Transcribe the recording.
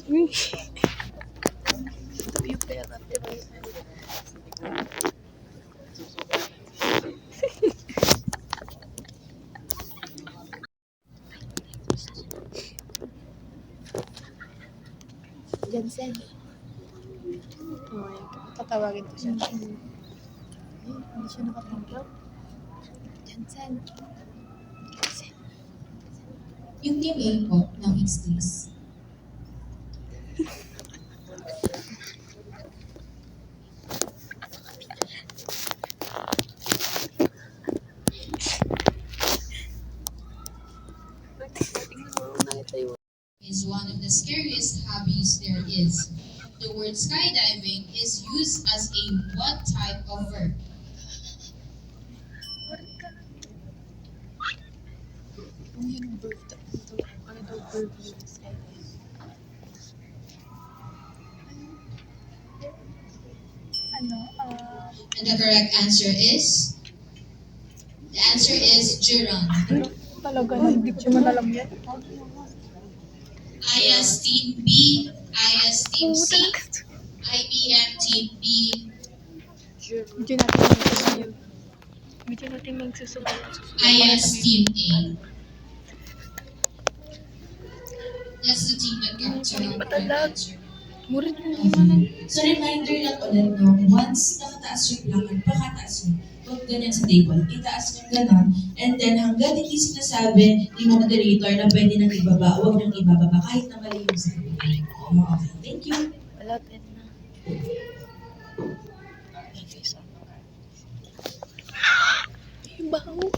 Uy. Ito yung pera. Jansen. Okay. Tatawagin ko siya. Hindi siya nakatanggap. Jansen. Yung team A po ng X-Days. Is one of the scariest hobbies there is. The word skydiving is used as a what type of verb? Ano yung verb? Ano daw verb yun? And the correct answer is? The answer is gerund. Talaga na, hindi ko naman alam yan. IS Team B, IS Team C, IBM Team B, Medyo natin magsusunod. Medyo natin magsusunod. IS Team A. That's the team that got to the correct answer. Murid hindi man. So reminder lang ulit, no, once nakataas yung placard, pakataas mo. Huwag ganyan sa table. Itaas nyo gano'n. And then hanggang hindi sinasabi ni moderator na pwede nang ibaba, huwag nang ibababa kahit na mali yung sabi. Oh, okay, thank you. Wala, 10 na. Yung baho.